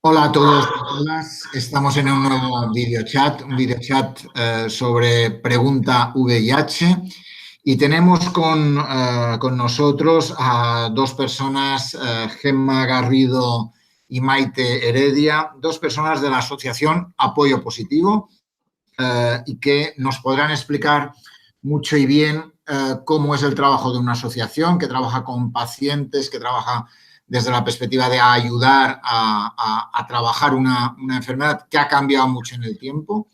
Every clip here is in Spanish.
Hola a todos y a todas. Estamos en un nuevo un videochat sobre pregunta VIH y tenemos con nosotros a dos personas, Gemma Garrido y Maite Heredia, dos personas de la Asociación Apoyo Positivo y que nos podrán explicar mucho y bien cómo es el trabajo de una asociación que trabaja con pacientes, que trabaja desde la perspectiva de ayudar a trabajar una enfermedad que ha cambiado mucho en el tiempo,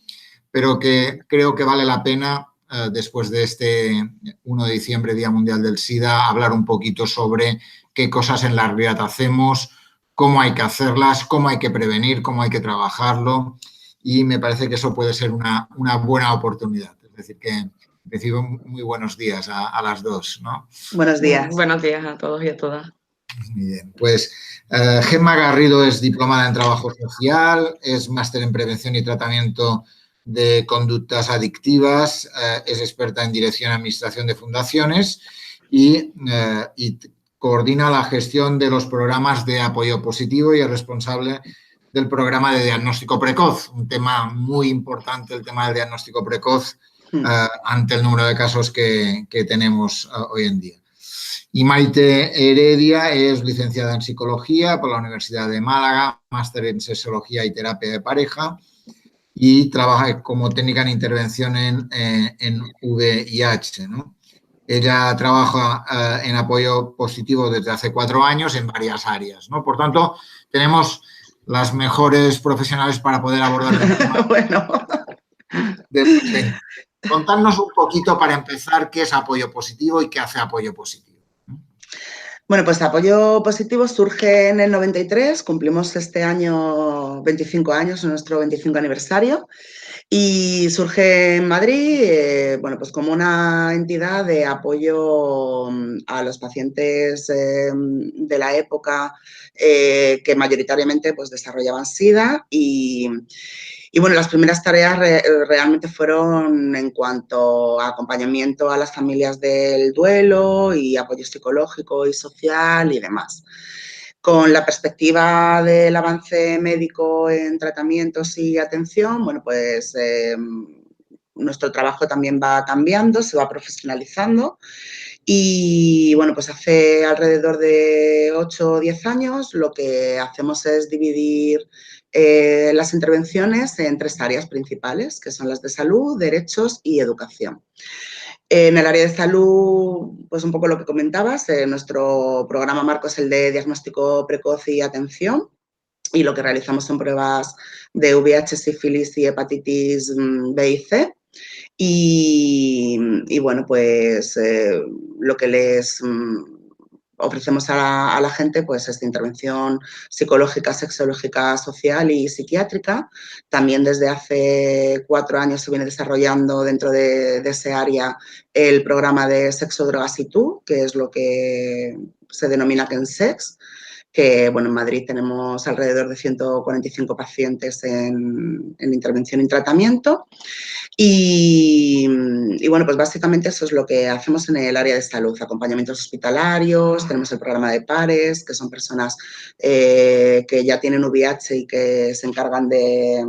pero que creo que vale la pena, después de este 1 de diciembre, Día Mundial del SIDA, hablar un poquito sobre qué cosas en la realidad hacemos, cómo hay que hacerlas, cómo hay que prevenir, cómo hay que trabajarlo, y me parece que eso puede ser una buena oportunidad. Es decir, que recibo muy buenos días a las dos, ¿no? Buenos días. Buenos días a todos y a todas. Muy bien, pues Gemma Garrido es diplomada en trabajo social, es máster en prevención y tratamiento de conductas adictivas, es experta en dirección y administración de fundaciones y coordina la gestión de los programas de apoyo positivo y es responsable del programa de diagnóstico precoz, un tema muy importante, el tema del diagnóstico precoz, ante el número de casos que tenemos hoy en día. Y Maite Heredia es licenciada en Psicología por la Universidad de Málaga, máster en Sexología y Terapia de Pareja y trabaja como técnica en intervención en VIH, ¿no? Ella trabaja en apoyo positivo desde hace 4 años en varias áreas, ¿no? Por tanto, tenemos las mejores profesionales para poder abordar el tema. Bueno. Contadnos un poquito, para empezar, qué es apoyo positivo y qué hace apoyo positivo. Bueno, pues Apoyo Positivo surge en el 93, cumplimos este año 25 años, nuestro 25 aniversario, y surge en Madrid, bueno, pues como una entidad de apoyo a los pacientes de la época que mayoritariamente pues desarrollaban SIDA y bueno, las primeras tareas realmente fueron en cuanto a acompañamiento a las familias del duelo y apoyo psicológico y social y demás. Con la perspectiva del avance médico en tratamientos y atención, bueno, pues nuestro trabajo también va cambiando, se va profesionalizando y bueno, pues hace alrededor de 8 o 10 años lo que hacemos es dividir las intervenciones en 3 áreas principales, que son las de salud, derechos y educación. En el área de salud, pues un poco lo que comentabas, nuestro programa marco es el de diagnóstico precoz y atención, y lo que realizamos son pruebas de VIH, sífilis y hepatitis B y C. Y bueno, pues lo que les ofrecemos a la gente pues es de intervención psicológica, sexológica, social y psiquiátrica. También desde hace 4 años se viene desarrollando dentro de ese área el programa de sexo, drogas y tú, que es lo que se denomina Kensex, que bueno, en Madrid tenemos alrededor de 145 pacientes en intervención y tratamiento. Y bueno, pues básicamente eso es lo que hacemos en el área de salud, acompañamientos hospitalarios, tenemos el programa de pares, que son personas que ya tienen VIH y que se encargan de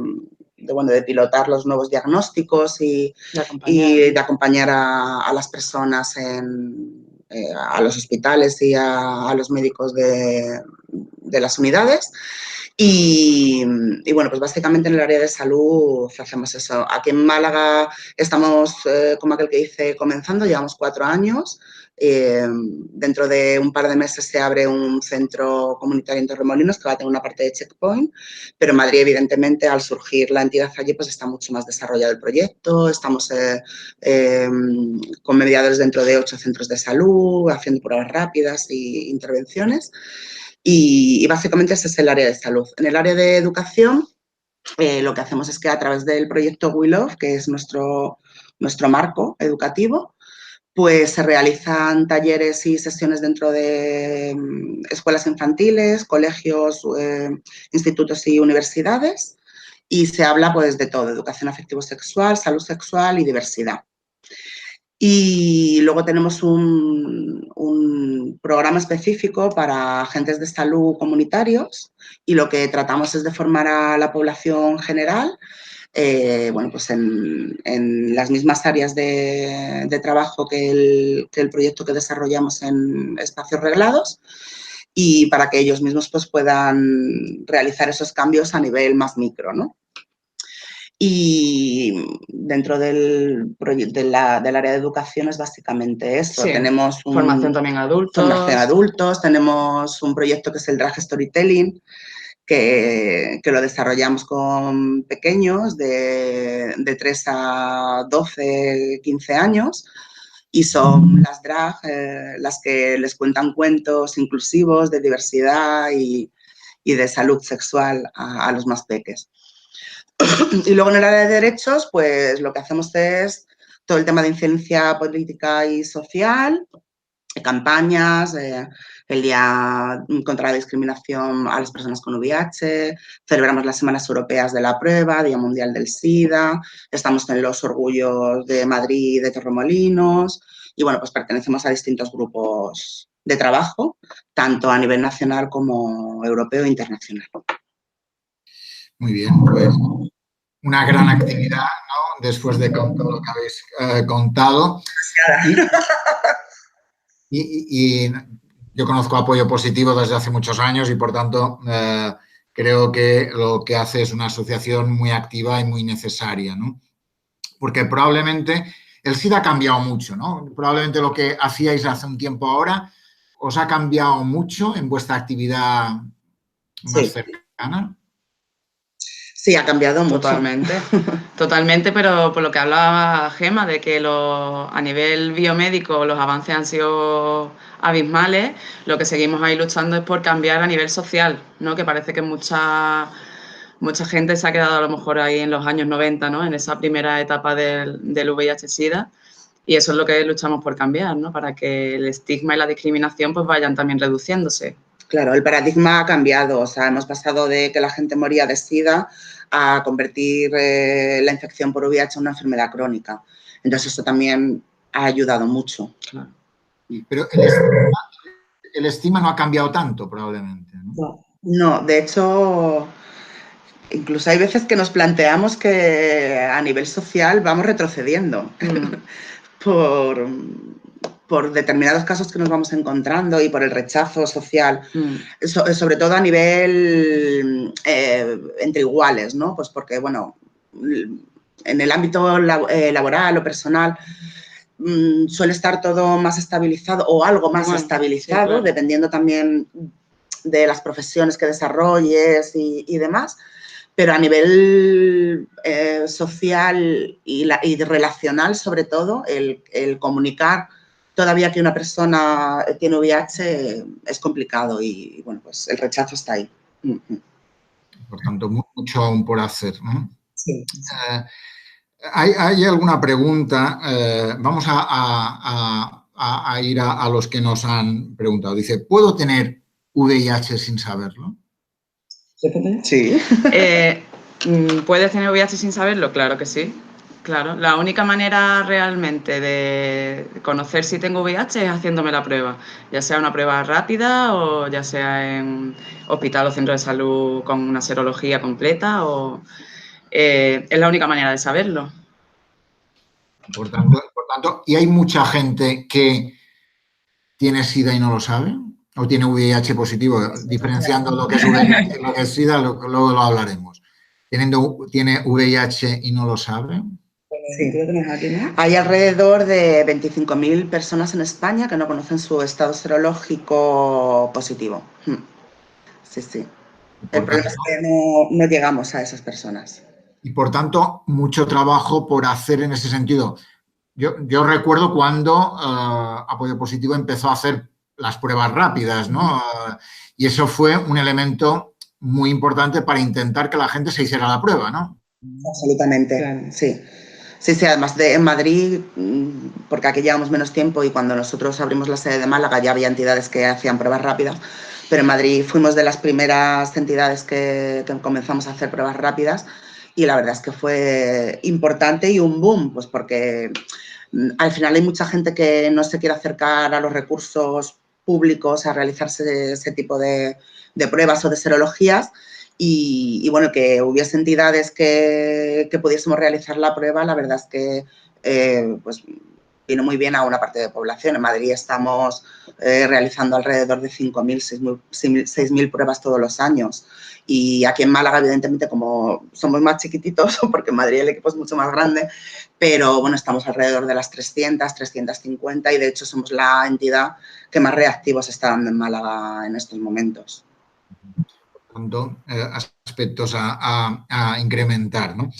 pilotar los nuevos diagnósticos y de acompañar a las personas a los hospitales y a los médicos de las unidades. Y bueno, pues básicamente en el área de salud hacemos eso. Aquí en Málaga estamos, como aquel que dice, comenzando, llevamos 4 años. Dentro de un par de meses se abre un centro comunitario en Torremolinos que va a tener una parte de checkpoint, pero en Madrid, evidentemente, al surgir la entidad allí, pues está mucho más desarrollado el proyecto. Estamos con mediadores dentro de 8 centros de salud, haciendo pruebas rápidas e intervenciones. Y básicamente ese es el área de salud. En el área de educación, lo que hacemos es que a través del proyecto We Love, que es nuestro marco educativo, pues se realizan talleres y sesiones dentro de escuelas infantiles, colegios, institutos y universidades, y se habla pues de todo, educación afectivo-sexual, salud sexual y diversidad. Y luego tenemos un programa específico para agentes de salud comunitarios y lo que tratamos es de formar a la población general, bueno, pues en las mismas áreas de trabajo que el proyecto que desarrollamos en espacios reglados, y para que ellos mismos pues, puedan realizar esos cambios a nivel más micro, ¿no? Y dentro del área de educación es básicamente eso. Sí, tenemos formación también a adultos. Formación a adultos, tenemos un proyecto que es el Drag Storytelling, que lo desarrollamos con pequeños de 3 a 12, 15 años, y son las drag las que les cuentan cuentos inclusivos de diversidad y de salud sexual a los más peques. Y luego en el área de derechos, pues lo que hacemos es todo el tema de incidencia política y social, campañas, el Día contra la Discriminación a las Personas con VIH, celebramos las Semanas Europeas de la Prueba, Día Mundial del SIDA, estamos en los Orgullos de Madrid y de Torremolinos, y bueno, pues pertenecemos a distintos grupos de trabajo, tanto a nivel nacional como europeo e internacional. Muy bien, pues una gran actividad, ¿no? Después de todo lo que habéis contado. Y yo conozco Apoyo Positivo desde hace muchos años y, por tanto, creo que lo que hace es una asociación muy activa y muy necesaria, ¿no? Porque probablemente el SIDA ha cambiado mucho, ¿no? Probablemente lo que hacíais hace un tiempo ahora os ha cambiado mucho en vuestra actividad más cercana. Sí, ha cambiado mucho. Totalmente, totalmente, pero por lo que hablaba Gemma, de que a nivel biomédico los avances han sido abismales, lo que seguimos ahí luchando es por cambiar a nivel social, ¿no? Que parece que mucha gente se ha quedado a lo mejor ahí en los años 90, ¿no? En esa primera etapa del VIH-Sida, y eso es lo que luchamos por cambiar, ¿no? Para que el estigma y la discriminación pues vayan también reduciéndose. Claro, el paradigma ha cambiado, o sea, hemos pasado de que la gente moría de SIDA a convertir la infección por VIH en una enfermedad crónica. Entonces, eso también ha ayudado mucho. Claro. Pero el estigma no ha cambiado tanto, probablemente, ¿no? No, de hecho, incluso hay veces que nos planteamos que a nivel social vamos retrocediendo por determinados casos que nos vamos encontrando y por el rechazo social, sobre todo a nivel entre iguales, ¿no? Pues porque, bueno, en el ámbito laboral o personal suele estar todo más estabilizado o algo más estabilizado, sí, claro, dependiendo también de las profesiones que desarrolles y demás. Pero a nivel social y relacional, sobre todo, el comunicar todavía que una persona tiene VIH es complicado y, bueno, pues el rechazo está ahí. Por tanto, mucho aún por hacer, ¿no? Sí. ¿Hay alguna pregunta? Vamos a ir a los que nos han preguntado. Dice, ¿puedo tener VIH sin saberlo? Sí. ¿Puedes tener VIH sin saberlo? Claro que sí. Claro, la única manera realmente de conocer si tengo VIH es haciéndome la prueba, ya sea una prueba rápida o ya sea en hospital o centro de salud con una serología completa, es la única manera de saberlo. Por tanto, ¿y hay mucha gente que tiene SIDA y no lo sabe? ¿O tiene VIH positivo? Diferenciando lo que es VIH y lo que es SIDA, luego lo hablaremos. ¿Tiene VIH y no lo sabe? Sí. Hay alrededor de 25.000 personas en España que no conocen su estado serológico positivo. Sí, sí. El problema es que no llegamos a esas personas. Y, por tanto, mucho trabajo por hacer en ese sentido. Yo recuerdo cuando Apoyo Positivo empezó a hacer las pruebas rápidas, ¿no? Y eso fue un elemento muy importante para intentar que la gente se hiciera la prueba, ¿no? Absolutamente, claro. Sí. Sí, sí, además en Madrid, porque aquí llevamos menos tiempo y cuando nosotros abrimos la sede de Málaga ya había entidades que hacían pruebas rápidas, pero en Madrid fuimos de las primeras entidades que comenzamos a hacer pruebas rápidas y la verdad es que fue importante y un boom, pues porque al final hay mucha gente que no se quiere acercar a los recursos públicos a realizarse ese tipo de pruebas o de serologías y bueno, que hubiese entidades que pudiésemos realizar la prueba, la verdad es que pues viene muy bien a una parte de población. En Madrid estamos realizando alrededor de 5.000, 6.000 pruebas todos los años. Y aquí en Málaga, evidentemente, como somos más chiquititos, porque en Madrid el equipo es mucho más grande, pero bueno, estamos alrededor de las 300, 350 y de hecho somos la entidad que más reactivos está dando en Málaga en estos momentos. Por tanto, aspectos a incrementar, ¿no?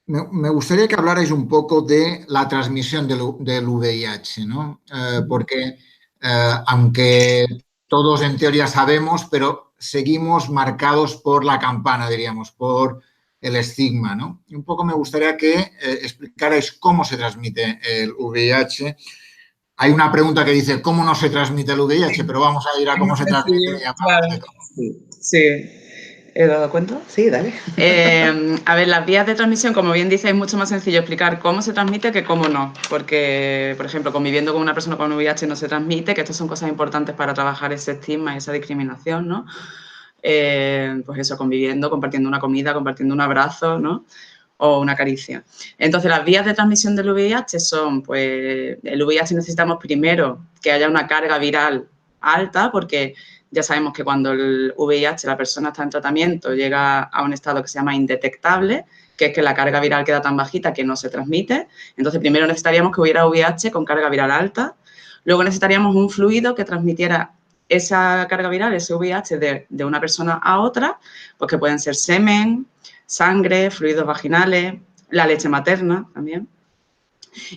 Me gustaría que hablarais un poco de la transmisión del VIH, ¿no? Porque aunque todos en teoría sabemos, pero seguimos marcados por la campana, diríamos, por el estigma, ¿no? Y un poco me gustaría que explicarais cómo se transmite el VIH. Hay una pregunta que dice, ¿cómo no se transmite el VIH? Pero vamos a ir a cómo se transmite. Sí, claro. Sí. ¿He dado cuenta? Sí, dale. A ver, las vías de transmisión, como bien dice, es mucho más sencillo explicar cómo se transmite que cómo no. Porque, por ejemplo, conviviendo con una persona con VIH no se transmite, que estas son cosas importantes para trabajar ese estigma y esa discriminación, ¿no? Pues eso, conviviendo, compartiendo una comida, compartiendo un abrazo, ¿no? O una caricia. Entonces, las vías de transmisión del VIH son, pues, el VIH necesitamos primero que haya una carga viral alta, porque ya sabemos que cuando el VIH, la persona está en tratamiento, llega a un estado que se llama indetectable, que es que la carga viral queda tan bajita que no se transmite. Entonces, primero necesitaríamos que hubiera VIH con carga viral alta. Luego necesitaríamos un fluido que transmitiera esa carga viral, ese VIH, de una persona a otra, pues que pueden ser semen, sangre, fluidos vaginales, la leche materna también.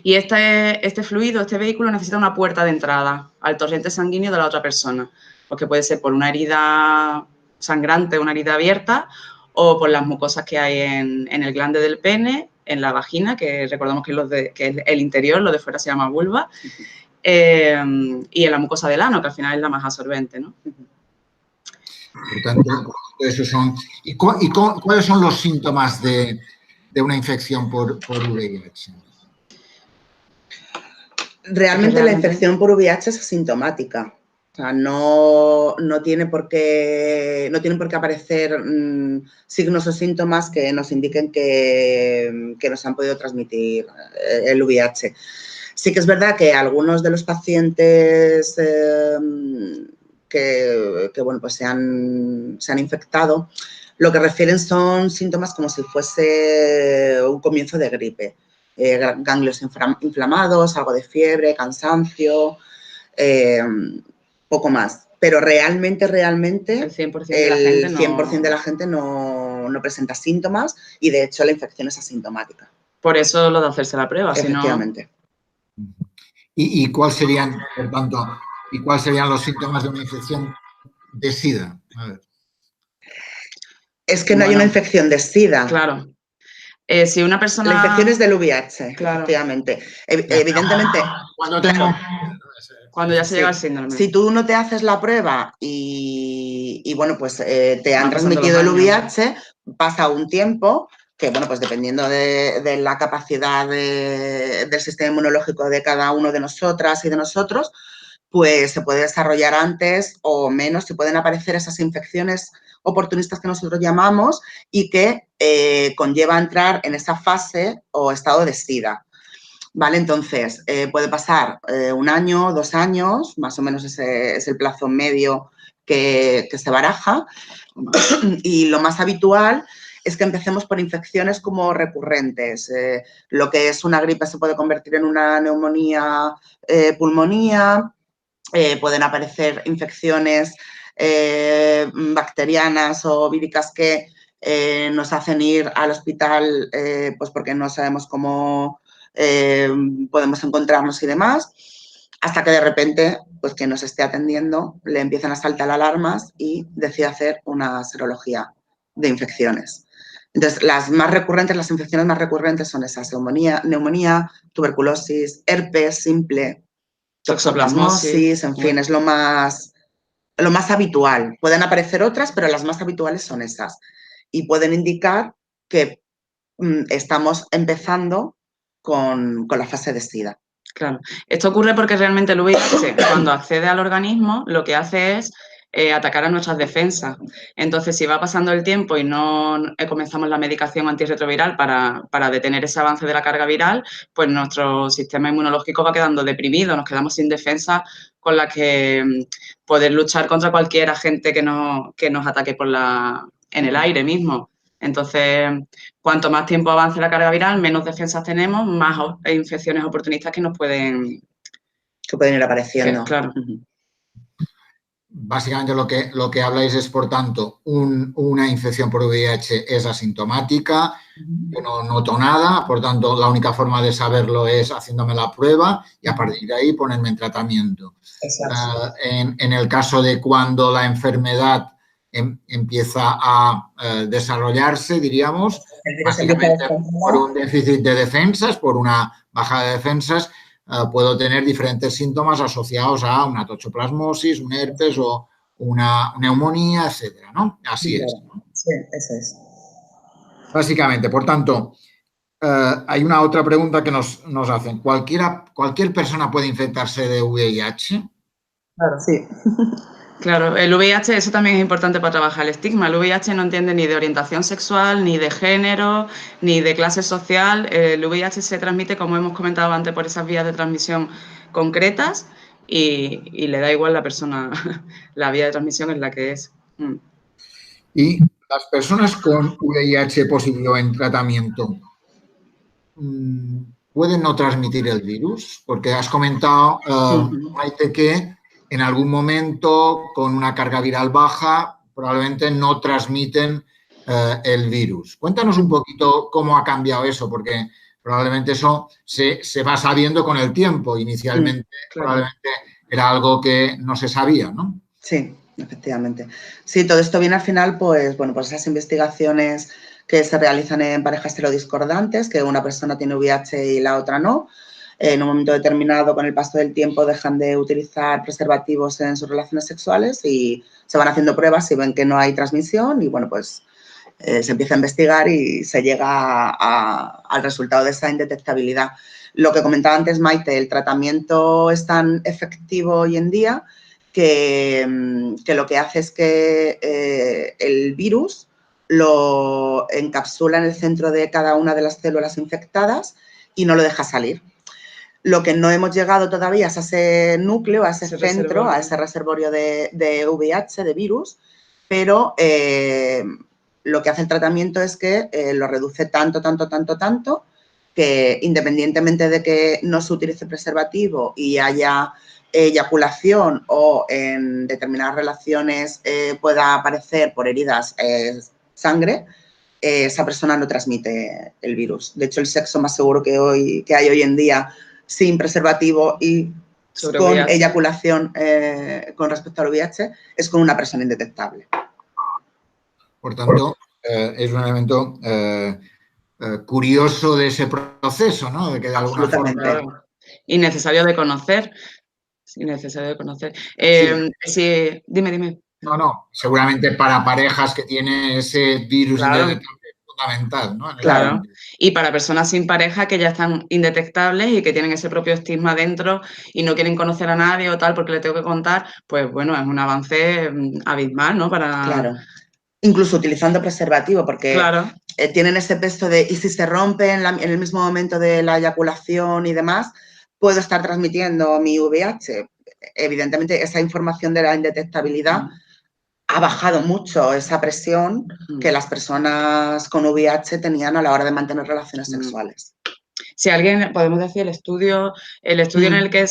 Y este fluido, este vehículo necesita una puerta de entrada al torrente sanguíneo de la otra persona, porque puede ser por una herida sangrante, una herida abierta, o por las mucosas que hay en el glande del pene, en la vagina, que recordamos que es el interior, lo de fuera se llama vulva, y en la mucosa del ano, que al final es la más absorbente, ¿no? Por tanto, esos son. ¿Y cuáles son los síntomas de una infección por VIH? Realmente la infección por VIH es asintomática. O sea, no tiene por qué aparecer signos o síntomas que nos indiquen que nos han podido transmitir el VIH. Sí que es verdad que algunos de los pacientes que bueno, pues se han infectado, lo que refieren son síntomas como si fuese un comienzo de gripe. Ganglios inflamados, algo de fiebre, cansancio, poco más. Pero realmente el 100% de la gente no presenta síntomas y, de hecho, la infección es asintomática. Por eso lo de hacerse la prueba, efectivamente. Si no... ¿Y cuáles serían, por tanto, los síntomas de una infección de SIDA? A ver. Es que no hay una infección de SIDA. Claro. Si una persona... La infección es del VIH, claro. Efectivamente. Evidentemente, cuando ya se llega al síndrome. Si tú no te haces la prueba y bueno, pues te han transmitido el VIH, pasa un tiempo que, bueno, pues dependiendo de la capacidad del sistema inmunológico de cada uno de nosotras y de nosotros, pues se puede desarrollar antes o menos, se pueden aparecer esas infecciones oportunistas que nosotros llamamos y que conlleva entrar en esa fase o estado de SIDA. ¿Vale? Entonces, puede pasar 1 año, 2 años, más o menos ese es el plazo medio que se baraja, y lo más habitual es que empecemos por infecciones como recurrentes. Lo que es una gripe se puede convertir en una neumonía, pulmonía, pueden aparecer infecciones bacterianas o víricas que nos hacen ir al hospital pues porque no sabemos cómo podemos encontrarnos y demás, hasta que de repente, pues quien nos esté atendiendo le empiezan a saltar alarmas y decide hacer una serología de infecciones. Entonces, las infecciones más recurrentes son esas: neumonía, tuberculosis, herpes simple, toxoplasmosis, en fin, es lo más habitual. Pueden aparecer otras, pero las más habituales son esas. Y pueden indicar que estamos empezando con la fase de SIDA. Claro. Esto ocurre porque realmente el VIH, cuando accede al organismo, lo que hace es atacar a nuestras defensas. Entonces, si va pasando el tiempo y no comenzamos la medicación antirretroviral para detener ese avance de la carga viral, pues nuestro sistema inmunológico va quedando deprimido, nos quedamos sin defensas con las que poder luchar contra cualquier agente que nos ataque en el aire mismo. Entonces, cuanto más tiempo avance la carga viral, menos defensas tenemos, más infecciones oportunistas que nos pueden ir apareciendo. Claro. Básicamente lo que habláis es, por tanto, una infección por VIH es asintomática, yo no noto nada, por tanto, la única forma de saberlo es haciéndome la prueba y a partir de ahí ponerme en tratamiento. En el caso de cuando la enfermedad empieza a desarrollarse, diríamos, básicamente por un déficit de defensas, por una baja de defensas, puedo tener diferentes síntomas asociados a una toxoplasmosis, un herpes o una neumonía, etcétera, ¿no? Así es, ¿no? Sí, eso es. Básicamente, por tanto, hay una otra pregunta que nos hacen. ¿Cualquier persona puede infectarse de VIH? Claro, sí. Claro, el VIH, eso también es importante para trabajar el estigma. El VIH no entiende ni de orientación sexual, ni de género, ni de clase social. El VIH se transmite, como hemos comentado antes, por esas vías de transmisión concretas y le da igual la persona, la vía de transmisión es la que es. Y las personas con VIH positivo en tratamiento, ¿pueden no transmitir el virus? Porque has comentado, Maite, que en algún momento con una carga viral baja probablemente no transmiten el virus. Cuéntanos un poquito cómo ha cambiado eso, porque probablemente eso se va sabiendo con el tiempo. Inicialmente probablemente era algo que no se sabía, ¿no? Sí, efectivamente. Sí, todo esto viene al final, pues, bueno, pues esas investigaciones que se realizan en parejas serodiscordantes, que una persona tiene VIH y la otra no. En un momento determinado, con el paso del tiempo, dejan de utilizar preservativos en sus relaciones sexuales y se van haciendo pruebas y ven que no hay transmisión y, bueno, pues se empieza a investigar y se llega al resultado de esa indetectabilidad. Lo que comentaba antes Maite, el tratamiento es tan efectivo hoy en día que lo que hace es que el virus lo encapsula en el centro de cada una de las células infectadas y no lo deja salir. Lo que no hemos llegado todavía es a ese núcleo, a ese centro, a ese reservorio de VIH, de virus, pero lo que hace el tratamiento es que lo reduce tanto, que independientemente de que no se utilice preservativo y haya eyaculación o en determinadas relaciones pueda aparecer por heridas sangre, esa persona no transmite el virus. De hecho, el sexo más seguro que hay hoy en día sin preservativo y con eyaculación con respecto al VIH es con una persona indetectable. Por tanto, es un elemento curioso de ese proceso, ¿no? De que de alguna forma... Y necesario de conocer. Sí, necesario de conocer. Sí, dime. No, seguramente para parejas que tienen ese virus indetectable es fundamental, ¿no? Claro, y para personas sin pareja que ya están indetectables y que tienen ese propio estigma dentro y no quieren conocer a nadie o tal porque le tengo que contar, pues bueno, es un avance abismal, ¿no? Claro, incluso utilizando preservativo porque tienen ese peso de, y si se rompe en el mismo momento de la eyaculación y demás, puedo estar transmitiendo mi VIH. Evidentemente, esa información de la indetectabilidad ha bajado mucho esa presión que las personas con VIH tenían a la hora de mantener relaciones sexuales. Si alguien, podemos decir, el estudio en el que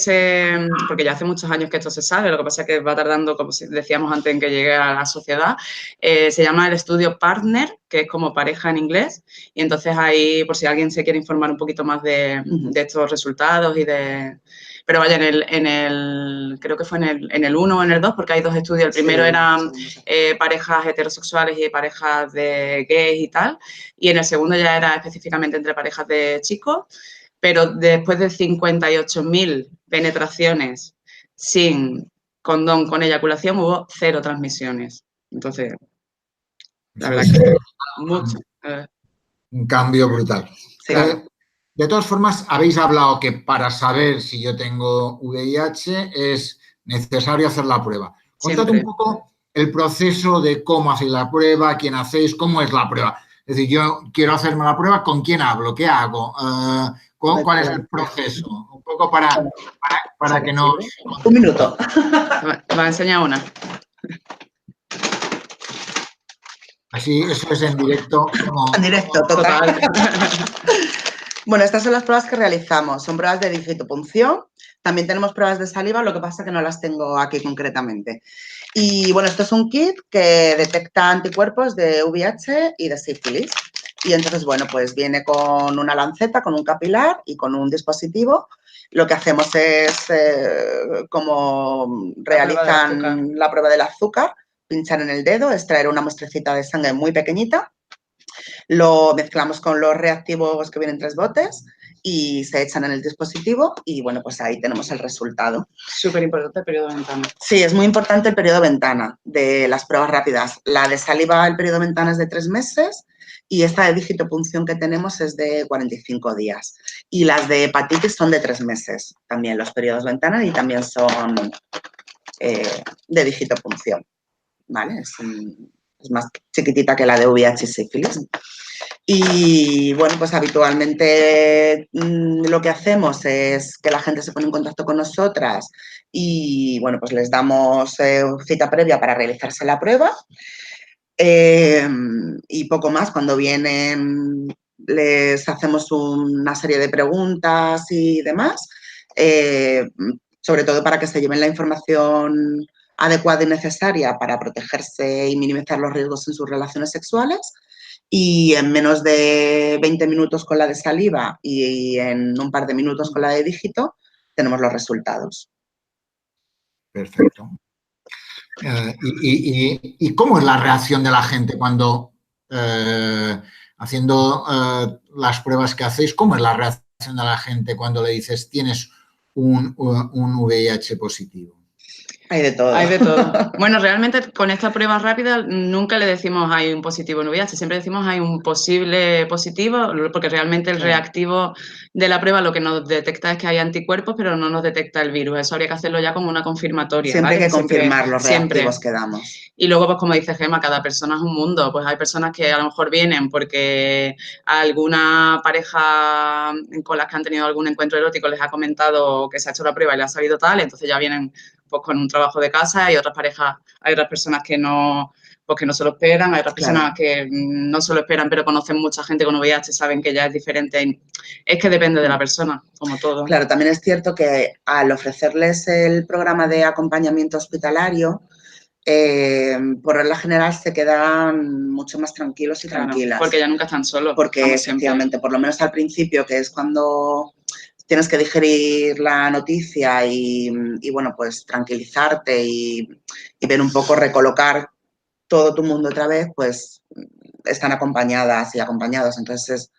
porque ya hace muchos años que esto se sabe, lo que pasa es que va tardando, como decíamos antes, en que llegue a la sociedad, se llama el estudio Partner, que es como pareja en inglés, y entonces ahí, por si alguien se quiere informar un poquito más de estos resultados y de... Pero vaya, creo que fue en el 1 o en el 2, porque hay dos estudios. El primero eran parejas heterosexuales y parejas de gays y tal, y en el segundo ya era específicamente entre parejas de chicos, pero después de 58.000 penetraciones sin condón con eyaculación hubo 0 transmisiones. Entonces, la verdad que mucho. Un cambio brutal. Sí. De todas formas, habéis hablado que para saber si yo tengo VIH es necesario hacer la prueba. Contad Siempre. un poco el proceso de cómo hacéis la prueba, quién hacéis, cómo es la prueba. Es decir, yo quiero hacerme la prueba, ¿con quién hablo? ¿Qué hago? ¿Cuál es el proceso? Un poco para que no... Un minuto. Te va a enseñar una. Así, eso es en directo. En directo, total. Total. Bueno, estas son las pruebas que realizamos. Son pruebas de digitopunción. También tenemos pruebas de saliva, lo que pasa es que no las tengo aquí concretamente. Y bueno, esto es un kit que detecta anticuerpos de VIH y de sífilis. Y entonces, bueno, pues viene con una lanceta, con un capilar y con un dispositivo. Lo que hacemos es, como realizan la prueba del azúcar, pinchar en el dedo, extraer una muestrecita de sangre muy pequeñita. Lo mezclamos con los reactivos que vienen en 3 botes y se echan en el dispositivo y, bueno, pues ahí tenemos el resultado. Súper importante el periodo de ventana. Sí, es muy importante el periodo de ventana de las pruebas rápidas. La de saliva, el periodo de ventana es de 3 meses y esta de digitopunción que tenemos es de 45 días. Y las de hepatitis son de 3 meses, también los periodos de ventana y también son de digitopunción, ¿vale? Es más chiquitita que la de VIH y sífilis. Y bueno, pues habitualmente lo que hacemos es que la gente se pone en contacto con nosotras y bueno, pues les damos cita previa para realizarse la prueba. Y poco más, cuando vienen les hacemos una serie de preguntas y demás, sobre todo para que se lleven la información adecuada y necesaria para protegerse y minimizar los riesgos en sus relaciones sexuales. Y en menos de 20 minutos con la de saliva y en un par de minutos con la de dígito, tenemos los resultados. Perfecto. ¿Y cómo es la reacción de la gente cuando, haciendo las pruebas que hacéis, cómo es la reacción de la gente cuando le dices tienes un VIH positivo? Hay de todo. Hay de todo. Bueno, realmente con esta prueba rápida nunca le decimos hay un positivo en VIH, siempre decimos hay un posible positivo, porque realmente el reactivo de la prueba lo que nos detecta es que hay anticuerpos, pero no nos detecta el virus. Eso habría que hacerlo ya como una confirmatoria. Siempre ¿vale? hay que confirmar los reactivos que damos. Y luego, pues como dice Gemma, cada persona es un mundo. Pues hay personas que a lo mejor vienen porque alguna pareja con las que han tenido algún encuentro erótico les ha comentado que se ha hecho la prueba y le ha salido tal, entonces ya vienen pues con un trabajo de casa y otras parejas, hay otras personas que no, pues que no se lo esperan, hay otras personas que no se lo esperan pero conocen mucha gente con VIH, saben que ya es diferente. Es que depende de la persona, como todo. Claro, también es cierto que al ofrecerles el programa de acompañamiento hospitalario, por regla general se quedan mucho más tranquilos y tranquilas. Porque ya nunca están solos. Porque efectivamente, por lo menos al principio, que es cuando tienes que digerir la noticia y bueno, pues tranquilizarte y ver un poco, recolocar todo tu mundo otra vez, pues están acompañadas y acompañados. Entonces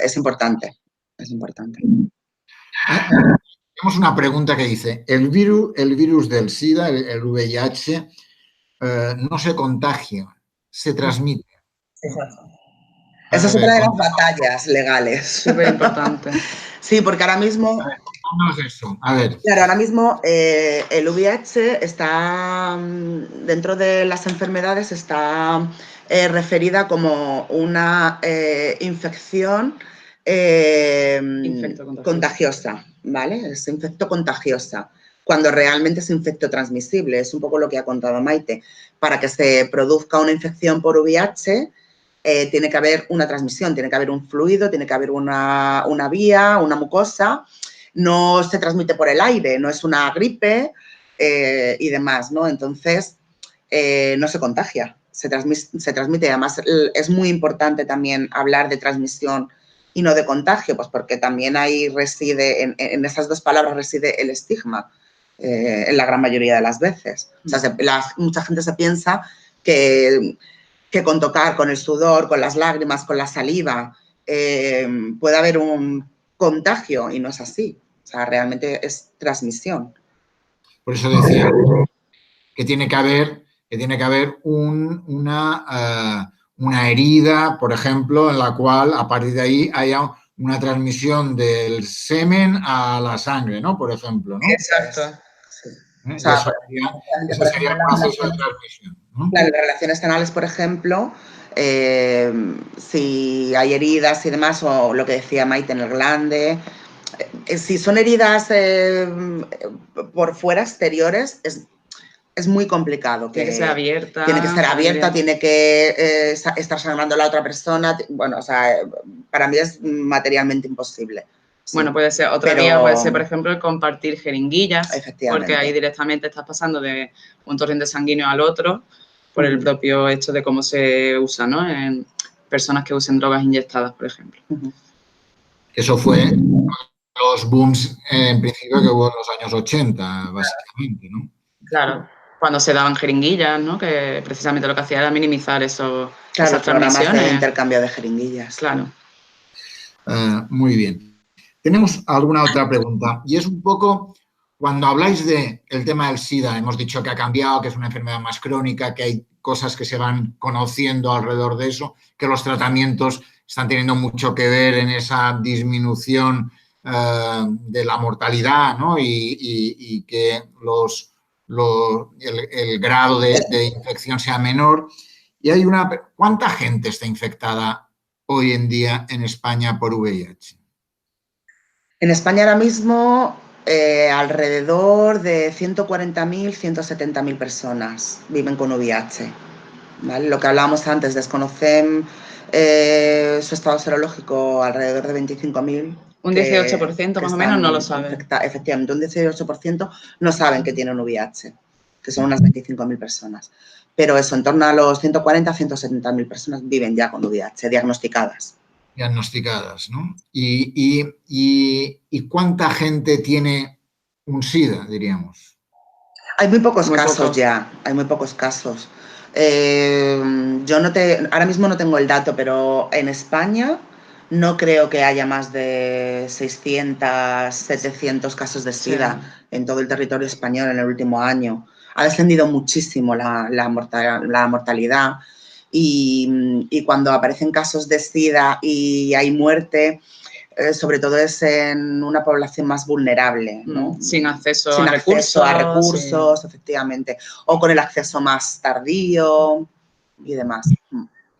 es importante, es importante. Tenemos una pregunta que dice, el virus del SIDA, el VIH, no se contagia, se transmite. Esa es otra de las batallas legales. Súper importante. Sí, porque ahora mismo... A ver. Claro, ahora mismo el VIH está, dentro de las enfermedades, está referida como una infección contagiosa, ¿vale? Es infecto contagiosa, cuando realmente es infecto transmisible. Es un poco lo que ha contado Maite. Para que se produzca una infección por VIH, tiene que haber una transmisión, tiene que haber un fluido, tiene que haber una vía, una mucosa. No se transmite por el aire, no es una gripe y demás, ¿no? Entonces, no se contagia, se transmite. Además, es muy importante también hablar de transmisión y no de contagio, pues porque también ahí reside, en esas dos palabras reside el estigma, en la gran mayoría de las veces. O sea, mucha gente se piensa que con tocar, con el sudor, con las lágrimas, con la saliva, puede haber un contagio y no es así. O sea, realmente es transmisión. Por eso decía que tiene que haber una una herida, por ejemplo, en la cual a partir de ahí haya una transmisión del semen a la sangre, ¿no? Por ejemplo, ¿no? Exacto. Sí. ¿Eh? O sea, Ese sería el proceso de transmisión, ¿no? Claro, las relaciones anales, por ejemplo, si hay heridas y demás, o lo que decía Maite en el glande, si son heridas por fuera, exteriores, es muy complicado. Tiene que ser abierta. Tiene que ser abierta, tiene que estar sangrando la otra persona. Bueno, o sea, para mí es materialmente imposible. Sí. Bueno, puede ser otra vía, puede ser, por ejemplo, el compartir jeringuillas, porque ahí directamente estás pasando de un torrente sanguíneo al otro por el propio hecho de cómo se usa, ¿no? En personas que usen drogas inyectadas, por ejemplo. Eso fue los booms en principio que hubo en los años 80, básicamente, ¿no? Claro, cuando se daban jeringuillas, ¿no? Que precisamente lo que hacía era minimizar esas programas transmisiones. de intercambio de jeringuillas. Claro. Muy bien. Tenemos alguna otra pregunta y es un poco, cuando habláis del tema del SIDA, hemos dicho que ha cambiado, que es una enfermedad más crónica, que hay cosas que se van conociendo alrededor de eso, que los tratamientos están teniendo mucho que ver en esa disminución de la mortalidad, ¿no? Y que el grado de infección sea menor. Y hay ¿cuánta gente está infectada hoy en día en España por VIH? En España ahora mismo alrededor de 140.000, 170.000 personas viven con VIH. ¿Vale? Lo que hablábamos antes, desconocen su estado serológico alrededor de 25.000. Un 18% más o menos no lo saben. Efectivamente, un 18% no saben que tienen VIH, que son unas 25.000 personas. Pero eso, en torno a los 140, 170.000 personas viven ya con VIH, diagnosticadas. Diagnosticadas, ¿no? ¿Y cuánta gente tiene un SIDA, diríamos? Hay muy pocos casos ya, hay muy pocos casos. Yo ahora mismo no tengo el dato, pero en España no creo que haya más de 600, 700 casos de SIDA en todo el territorio español en el último año. Ha descendido muchísimo la mortalidad y cuando aparecen casos de SIDA y hay muerte, sobre todo es en una población más vulnerable, ¿no? Sin acceso a recursos, efectivamente, o con el acceso más tardío y demás.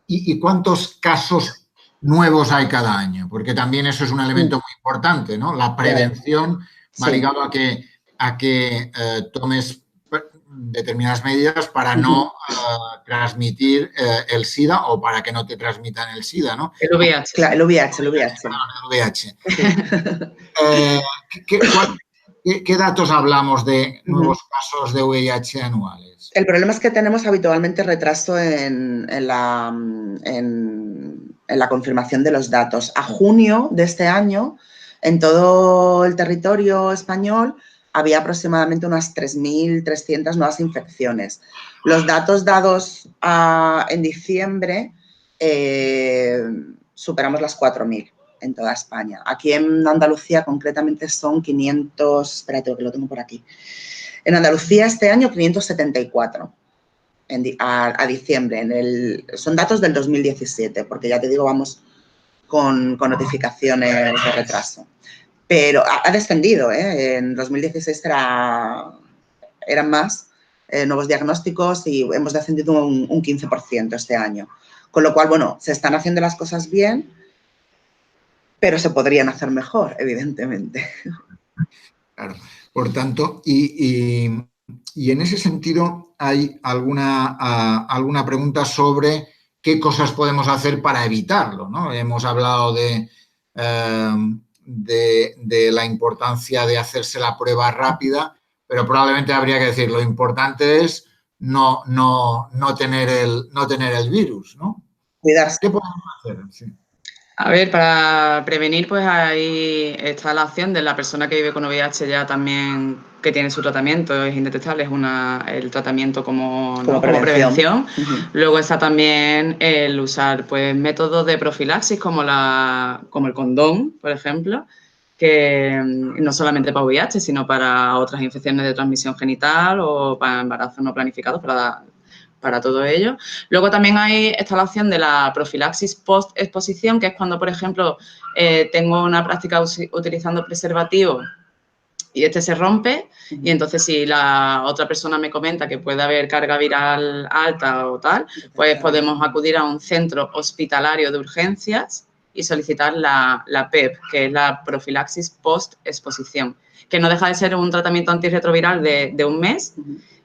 ¿Y cuántos casos nuevos hay cada año? Porque también eso es un elemento muy importante, ¿no? La prevención va ligado a que tomes determinadas medidas para no transmitir el SIDA o para que no te transmitan el SIDA, ¿no? El VIH. Claro, el VIH. ¿Qué datos hablamos de nuevos casos de VIH anuales? El problema es que tenemos habitualmente retraso en la confirmación de los datos. A junio de este año, en todo el territorio español, había aproximadamente unas 3.300 nuevas infecciones. Los datos dados en diciembre superamos las 4.000 en toda España. Aquí en Andalucía concretamente son 500, espérate que lo tengo por aquí. En Andalucía este año 574 a diciembre. Son datos del 2017, porque ya te digo, vamos con notificaciones de retraso. Pero ha descendido, ¿eh? En 2016 eran más nuevos diagnósticos y hemos descendido un 15% este año. Con lo cual, bueno, se están haciendo las cosas bien, pero se podrían hacer mejor, evidentemente. Claro. Por tanto, y en ese sentido, ¿hay alguna pregunta sobre qué cosas podemos hacer para evitarlo, ¿no? Hemos hablado de la importancia de hacerse la prueba rápida, pero probablemente habría que decir, lo importante es no tener el virus, ¿no? Cuidarse. ¿Qué podemos hacer? Sí. A ver, para prevenir, pues ahí está la opción de la persona que vive con VIH ya también, que tiene su tratamiento, es indetectable, es el tratamiento como prevención. Luego está también el usar pues métodos de profilaxis como el condón, por ejemplo, que no solamente para VIH, sino para otras infecciones de transmisión genital o para embarazos no planificados, para para todo ello. Luego también está la opción de la profilaxis post-exposición, que es cuando, por ejemplo, tengo una práctica utilizando preservativo y este se rompe, y entonces si la otra persona me comenta que puede haber carga viral alta o tal, pues podemos acudir a un centro hospitalario de urgencias y solicitar la PEP, que es la profilaxis post-exposición, que no deja de ser un tratamiento antirretroviral de un mes,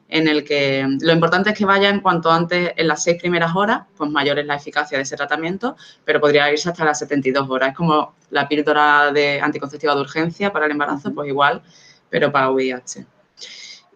en el que lo importante es que vaya en cuanto antes, en las 6 primeras horas, pues mayor es la eficacia de ese tratamiento, pero podría irse hasta las 72 horas. Es como la píldora anticonceptiva de urgencia para el embarazo, pues igual, pero para VIH.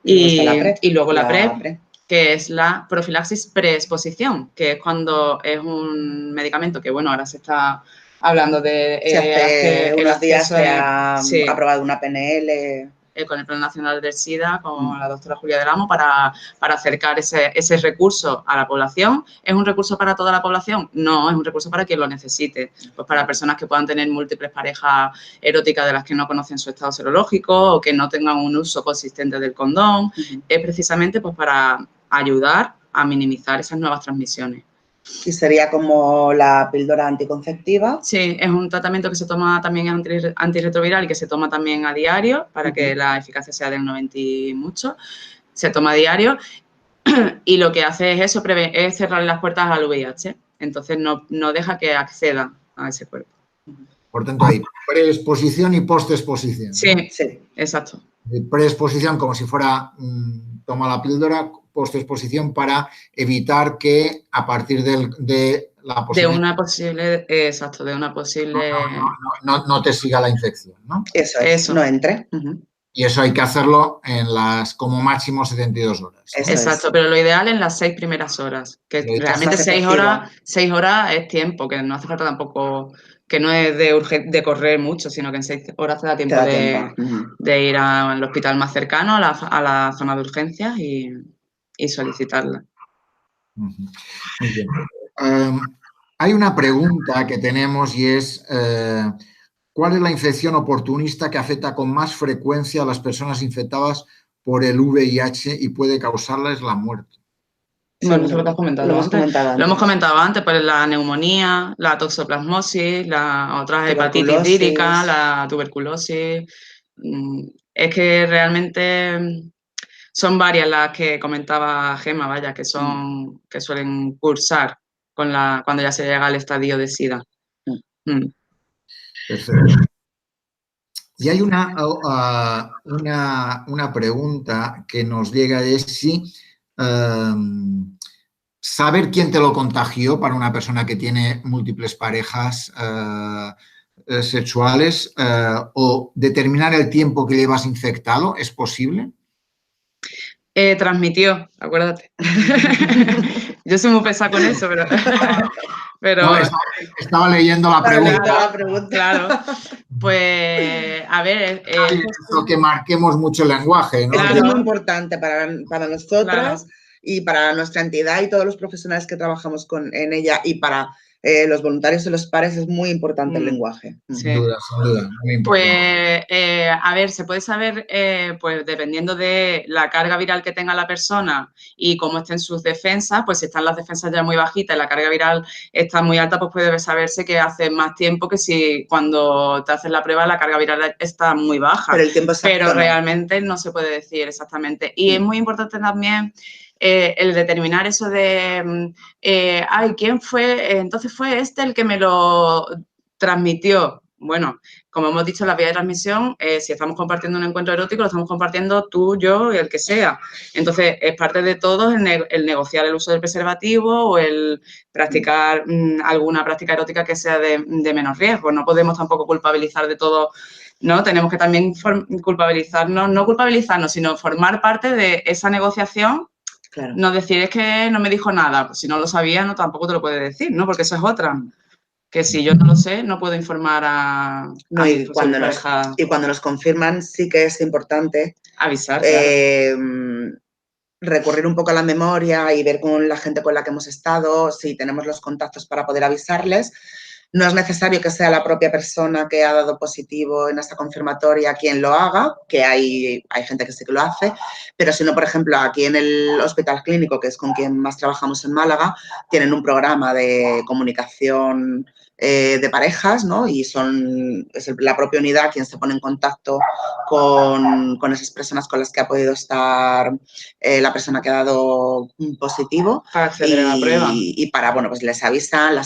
Y luego la PrEP, que es la profilaxis preexposición, que es cuando es un medicamento que, bueno, ahora se está hablando de... hace unos días se ha aprobado una PNL... con el Plan Nacional del SIDA, con la doctora Julia del Amo, para acercar ese recurso a la población. ¿Es un recurso para toda la población? No, es un recurso para quien lo necesite. Pues para personas que puedan tener múltiples parejas eróticas de las que no conocen su estado serológico o que no tengan un uso consistente del condón. Es precisamente pues para ayudar a minimizar esas nuevas transmisiones. ¿Y sería como la píldora anticonceptiva? Sí, es un tratamiento que se toma también antirretroviral y que se toma también a diario para que la eficacia sea del 90 y mucho. Se toma a diario y lo que hace es eso, es cerrar las puertas al VIH. Entonces, no deja que acceda a ese cuerpo. Por tanto, hay preexposición y postexposición. Sí, ¿no? sí, exacto. Preexposición como si fuera toma la píldora, postexposición para evitar que a partir de la posible... De una posible, exacto, de una posible... No te siga la infección, ¿no? Eso. No entre. Y eso hay que hacerlo en las como máximo 72 horas. ¿no? Exacto, pero lo ideal en las 6 primeras horas, que realmente 6 horas es tiempo, que no hace falta tampoco, que no es de correr mucho, sino que en 6 horas te da tiempo de ir al hospital más cercano, a la zona de urgencias y solicitarla. Muy bien. Hay una pregunta que tenemos y es... ¿cuál es la infección oportunista que afecta con más frecuencia a las personas infectadas por el VIH y puede causarles la muerte? Bueno, eso lo que has comentado antes. Lo hemos comentado antes, pues la neumonía, la toxoplasmosis, las otras hepatitis vírica, la tuberculosis. Es que realmente son varias las que comentaba Gemma, vaya, que suelen cursar cuando ya se llega al estadio de SIDA. Perfecto. Y hay una pregunta que nos llega, es si saber quién te lo contagió para una persona que tiene múltiples parejas sexuales o determinar el tiempo que llevas infectado, ¿es posible? Transmitió, acuérdate. Yo soy muy pesada con eso, pero... No, estaba leyendo la pregunta. Claro. Pues, a ver... que marquemos mucho el lenguaje, ¿no? Claro. Es muy importante para nosotras y para nuestra entidad y todos los profesionales que trabajamos en ella y para los voluntarios y los pares es muy importante el lenguaje. Sin duda, muy importante. Pues, a ver, se puede saber, pues dependiendo de la carga viral que tenga la persona y cómo estén sus defensas, pues si están las defensas ya muy bajitas y la carga viral está muy alta, pues puede saberse que hace más tiempo que si cuando te haces la prueba la carga viral está muy baja. Pero el tiempo exacto Pero realmente no se puede decir exactamente. Y es muy importante también... el determinar eso de, ¿quién fue? Entonces fue el que me lo transmitió. Bueno, como hemos dicho, la vía de transmisión, si estamos compartiendo un encuentro erótico, lo estamos compartiendo tú, yo y el que sea. Entonces, es parte de todos el negociar el uso del preservativo o el practicar alguna práctica erótica que sea de menos riesgo. No podemos tampoco culpabilizar de todo, ¿no? Tenemos que también culpabilizarnos, no culpabilizarnos, sino formar parte de esa negociación. Claro. No decir, es que no me dijo nada. Pues si no lo sabía, no, tampoco te lo puede decir, ¿no? Porque eso es otra. Que si yo no lo sé, no puedo informar a y cuando nos confirman, sí que es importante avisar, claro. Recurrir un poco a la memoria y ver con la gente con la que hemos estado, si tenemos los contactos para poder avisarles. No es necesario que sea la propia persona que ha dado positivo en esa confirmatoria quien lo haga, que hay gente que sí que lo hace, pero si no, por ejemplo, aquí en el Hospital Clínico, que es con quien más trabajamos en Málaga, tienen un programa de comunicación de parejas, ¿no? Y es la propia unidad quien se pone en contacto con esas personas con las que ha podido estar la persona que ha dado positivo. Para acceder a la prueba. Y para, bueno, pues las avisan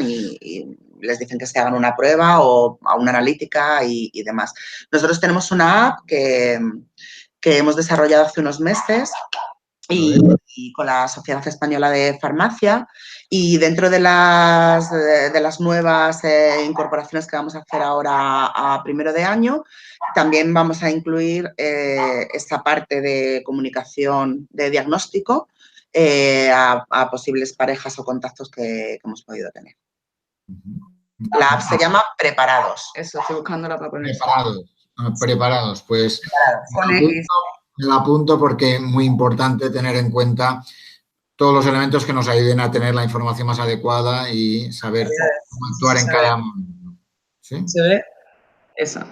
y les dicen que se hagan una prueba o a una analítica y demás. Nosotros tenemos una app que hemos desarrollado hace unos meses y con la Sociedad Española de Farmacia, y dentro de las nuevas incorporaciones que vamos a hacer ahora a primero de año, también vamos a incluir esta parte de comunicación de diagnóstico a posibles parejas o contactos que hemos podido tener. La app se llama Preparados. Eso, estoy buscándola para poner. Preparados. Pues me la apunto porque es muy importante tener en cuenta todos los elementos que nos ayuden a tener la información más adecuada y saber cómo actuar en cada momento. ¿Sí? ¿Se ve? Esa.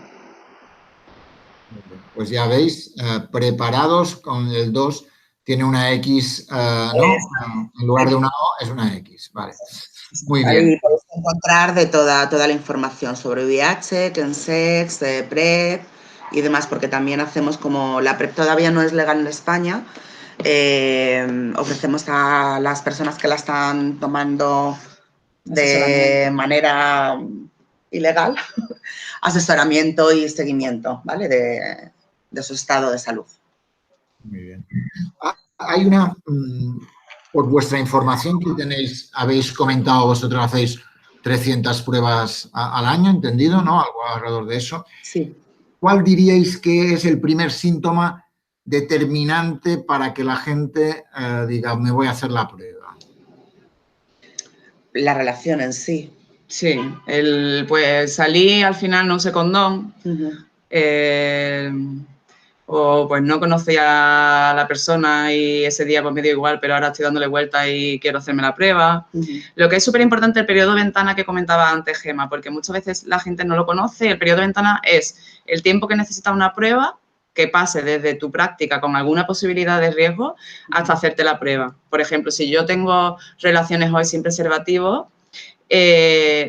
Pues ya veis, Preparados con el 2 tiene una X, ¿no? En lugar de una O es una X. Vale. Muy bien. Ahí podéis encontrar de toda la información sobre VIH, Chemsex, PrEP y demás, porque también hacemos, como la PrEP todavía no es legal en España, ofrecemos a las personas que la están tomando de manera ilegal asesoramiento y seguimiento, ¿vale? De su estado de salud. Muy bien. Hay una... Por vuestra información que tenéis, habéis comentado, vosotros hacéis 300 pruebas al año, ¿entendido? ¿No? Algo alrededor de eso. Sí. ¿Cuál diríais que es el primer síntoma determinante para que la gente diga, me voy a hacer la prueba? La relación en sí. Sí, pues salí, al final no usé condón. O pues no conocía a la persona y ese día pues me dio igual, pero ahora estoy dándole vuelta y quiero hacerme la prueba. Lo que es súper importante el periodo de ventana que comentaba antes Gemma, porque muchas veces la gente no lo conoce. El periodo de ventana es el tiempo que necesita una prueba que pase desde tu práctica con alguna posibilidad de riesgo hasta hacerte la prueba. Por ejemplo, si yo tengo relaciones hoy sin preservativo,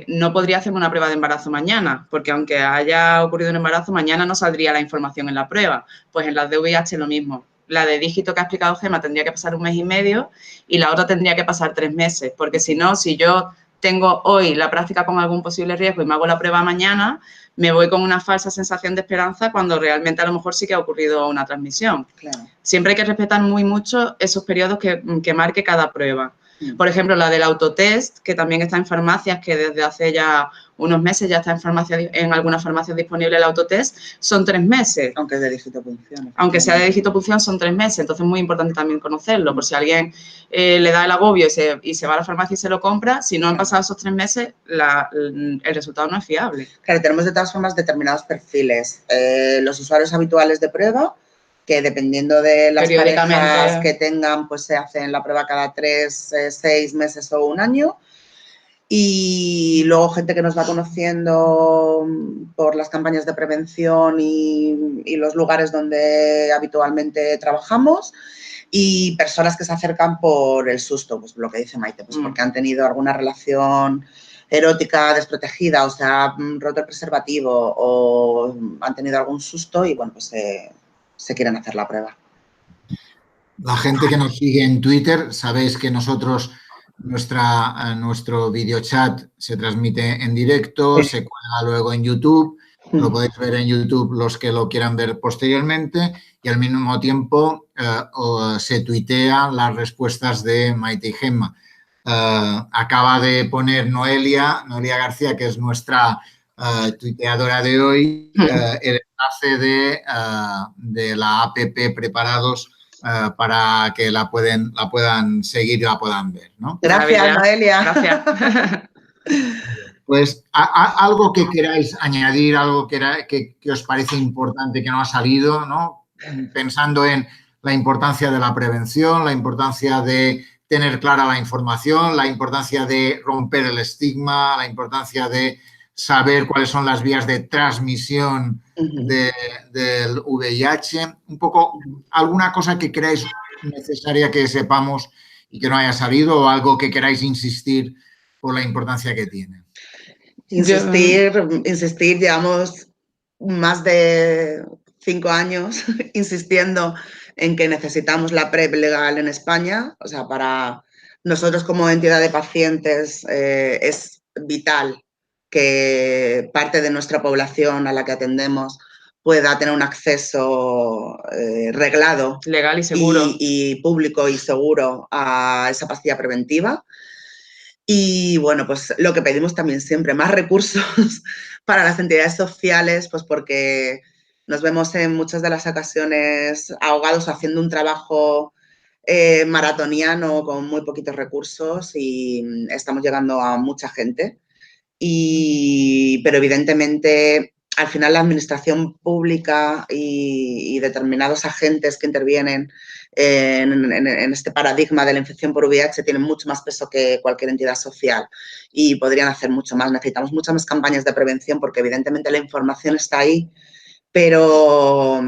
no podría hacerme una prueba de embarazo mañana, porque aunque haya ocurrido un embarazo, mañana no saldría la información en la prueba. Pues en las de VIH lo mismo. La de dígito que ha explicado Gemma tendría que pasar 1 mes y medio y la otra tendría que pasar 3 meses, porque si no, si yo tengo hoy la práctica con algún posible riesgo y me hago la prueba mañana, me voy con una falsa sensación de esperanza cuando realmente a lo mejor sí que ha ocurrido una transmisión. Claro. Siempre hay que respetar muy mucho esos periodos que marque cada prueba. Por ejemplo, la del autotest, que también está en farmacias, que desde hace ya unos meses ya está en algunas farmacias disponible el autotest, son 3 meses. Aunque es de digitopunción. Aunque sea de digitopunción, son 3 meses. Entonces, es muy importante también conocerlo, por si a alguien le da el agobio y se va a la farmacia y se lo compra, si no han pasado esos 3 meses, el resultado no es fiable. Claro, tenemos de todas formas determinados perfiles. Los usuarios habituales de prueba, que dependiendo de las parejas que tengan, pues se hacen la prueba cada 3, 6 meses o 1 año. Y luego gente que nos va conociendo por las campañas de prevención y los lugares donde habitualmente trabajamos. Y personas que se acercan por el susto, pues lo que dice Maite, pues porque han tenido alguna relación erótica desprotegida, o sea, roto el preservativo o han tenido algún susto y, bueno, pues se quieren hacer la prueba. La gente que nos sigue en Twitter, sabéis que nosotros, nuestro videochat se transmite en directo, se cuelga luego en YouTube, lo podéis ver en YouTube los que lo quieran ver posteriormente y al mismo tiempo se tuitean las respuestas de Maite y Gemma. Acaba de poner Noelia García, que es nuestra tuiteadora de hoy, el enlace de la app Preparados para que la puedan seguir y la puedan ver, ¿no? Gracias, Noelia. Gracias. Pues algo que queráis añadir, algo que os parece importante que no ha salido, ¿no? Pensando en la importancia de la prevención, la importancia de tener clara la información, la importancia de romper el estigma, la importancia de saber cuáles son las vías de transmisión del VIH. Un poco, alguna cosa que creáis necesaria que sepamos y que no haya salido, o algo que queráis insistir por la importancia que tiene. Insistir, llevamos más de 5 años insistiendo en que necesitamos la PrEP legal en España. O sea, para nosotros como entidad de pacientes es vital que parte de nuestra población a la que atendemos pueda tener un acceso reglado, legal y seguro, y público y seguro a esa pastilla preventiva. Y bueno, pues lo que pedimos también siempre, más recursos para las entidades sociales, pues porque nos vemos en muchas de las ocasiones ahogados haciendo un trabajo maratoniano con muy poquitos recursos, y estamos llegando a mucha gente. Pero evidentemente, al final, la administración pública y determinados agentes que intervienen en este paradigma de la infección por VIH tienen mucho más peso que cualquier entidad social y podrían hacer mucho más. Necesitamos muchas más campañas de prevención porque evidentemente la información está ahí, pero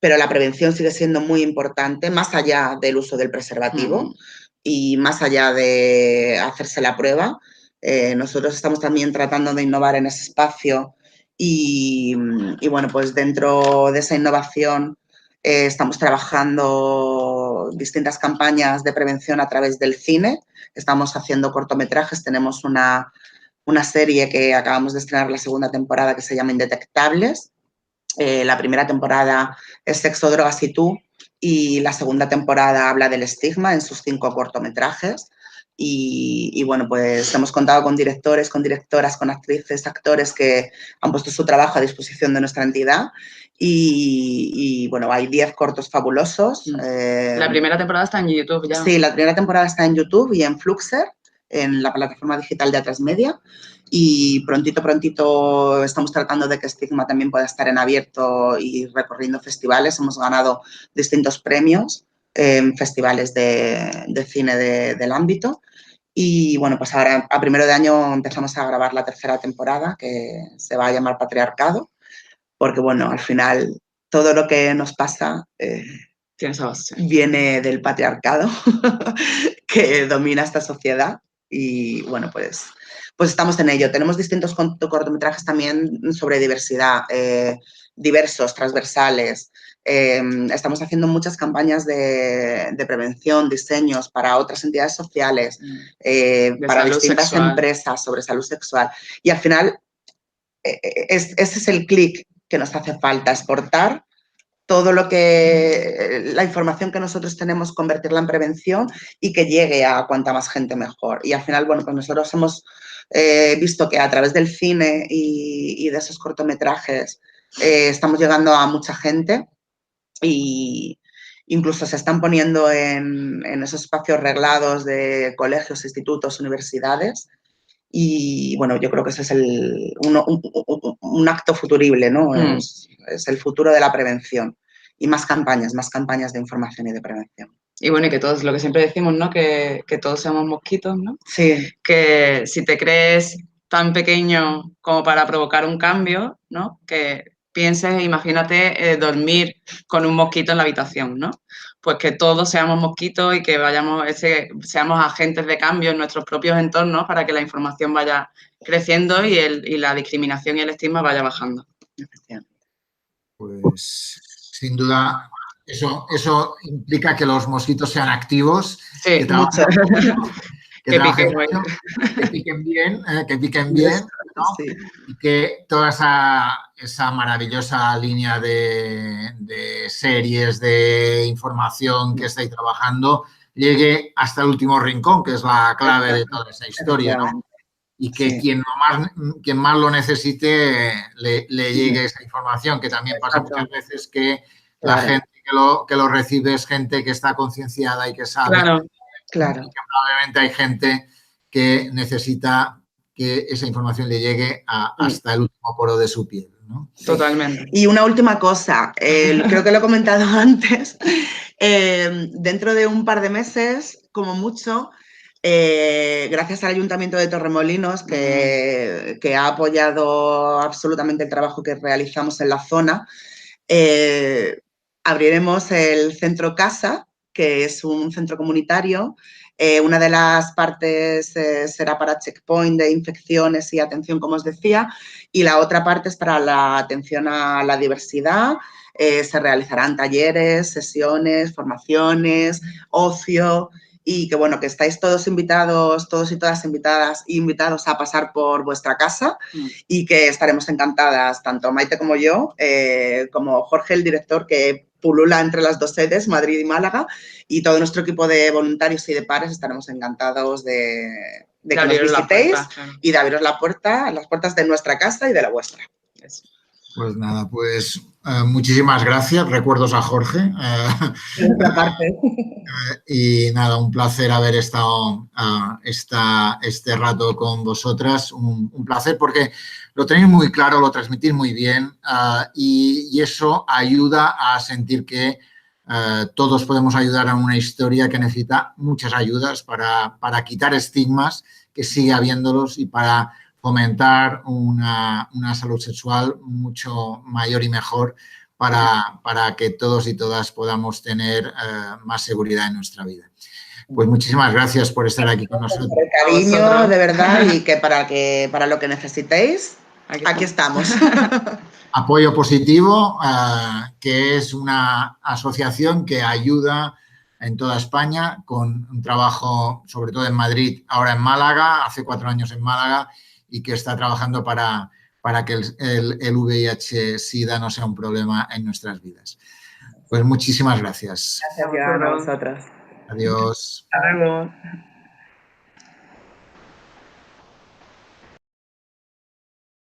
la prevención sigue siendo muy importante, más allá del uso del preservativo y más allá de hacerse la prueba. Nosotros estamos también tratando de innovar en ese espacio y bueno, pues dentro de esa innovación estamos trabajando distintas campañas de prevención a través del cine. Estamos haciendo cortometrajes, tenemos una serie que acabamos de estrenar la segunda temporada que se llama Indetectables. La primera temporada es Sexo, Drogas y tú, y la segunda temporada habla del estigma en sus 5 cortometrajes. Y bueno, pues hemos contado con directores, con directoras, con actrices, actores que han puesto su trabajo a disposición de nuestra entidad. Y bueno, hay 10 cortos fabulosos. La primera temporada está en YouTube ya. Sí, la primera temporada está en YouTube y en Fluxer, en la plataforma digital de Atresmedia. Y prontito estamos tratando de que Estigma también pueda estar en abierto y recorriendo festivales. Hemos ganado distintos premios en festivales de cine del ámbito. Y bueno, pues ahora a primero de año empezamos a grabar la tercera temporada, que se va a llamar Patriarcado, porque bueno, al final todo lo que nos pasa viene del patriarcado que domina esta sociedad. Y bueno, pues estamos en ello. Tenemos distintos cortometrajes también sobre diversidad, diversos, transversales. Estamos haciendo muchas campañas de prevención, diseños para otras entidades sociales, para distintas empresas sobre salud sexual. Y al final, ese es el clic que nos hace falta, exportar todo lo que, la información que nosotros tenemos, convertirla en prevención y que llegue a cuanta más gente mejor. Y al final, bueno, pues nosotros hemos visto que a través del cine y de esos cortometrajes estamos llegando a mucha gente, y incluso se están poniendo en esos espacios reglados de colegios, institutos, universidades. Y bueno, yo creo que ese es un acto futurible, ¿no? Es el futuro de la prevención. Y más campañas de información y de prevención. Y bueno, y que todos, lo que siempre decimos, ¿no? Que todos seamos mosquitos, ¿no? Sí. Que si te crees tan pequeño como para provocar un cambio, ¿no? Que pienses, imagínate dormir con un mosquito en la habitación, ¿no? Pues que todos seamos mosquitos y que seamos agentes de cambio en nuestros propios entornos para que la información vaya creciendo y la discriminación y el estigma vaya bajando. Pues sin duda eso implica que los mosquitos sean activos, sí, que piquen bien, ¿no? Sí. Y que toda esa maravillosa línea de series, de información que estáis trabajando, llegue hasta el último rincón, que es la clave de toda esa historia, ¿no? Y que quien más lo necesite le llegue esa información, que también pasa muchas veces que la gente que lo recibe es gente que está concienciada y que sabe. Claro. Y que probablemente hay gente que necesita que esa información le llegue hasta el último poro de su piel, ¿no? Totalmente. Y una última cosa, creo que lo he comentado antes, dentro de un par de meses como mucho, gracias al Ayuntamiento de Torremolinos, que ha apoyado absolutamente el trabajo que realizamos en la zona, abriremos el Centro Casa, que es un centro comunitario. Una de las partes será para checkpoint de infecciones y atención, como os decía, y la otra parte es para la atención a la diversidad. Se realizarán talleres, sesiones, formaciones, ocio, y que bueno, que estáis todos invitados, todos y todas invitadas e invitados a pasar por vuestra casa y que estaremos encantadas, tanto Maite como yo, como Jorge, el director, que pulula entre las dos sedes, Madrid y Málaga, y todo nuestro equipo de voluntarios y de pares estaremos encantados de que nos visitéis y de abriros las puertas de nuestra casa y de la vuestra. Pues nada, pues muchísimas gracias. Recuerdos a Jorge. Y nada, un placer haber estado este rato con vosotras. Un placer porque lo tenéis muy claro, lo transmitís muy bien y eso ayuda a sentir que todos podemos ayudar a una historia que necesita muchas ayudas para quitar estigmas, que sigue habiéndolos, y para fomentar una salud sexual mucho mayor y mejor para que todos y todas podamos tener más seguridad en nuestra vida. Pues muchísimas gracias por estar aquí con nosotros. Por el cariño, de verdad, y que para lo que necesitéis, aquí estamos. Apoyo Positivo, que es una asociación que ayuda en toda España con un trabajo, sobre todo en Madrid, ahora en Málaga, hace 4 años en Málaga, y que está trabajando para que el VIH-Sida no sea un problema en nuestras vidas. Pues muchísimas gracias. Gracias a vosotros. Adiós. Hasta luego.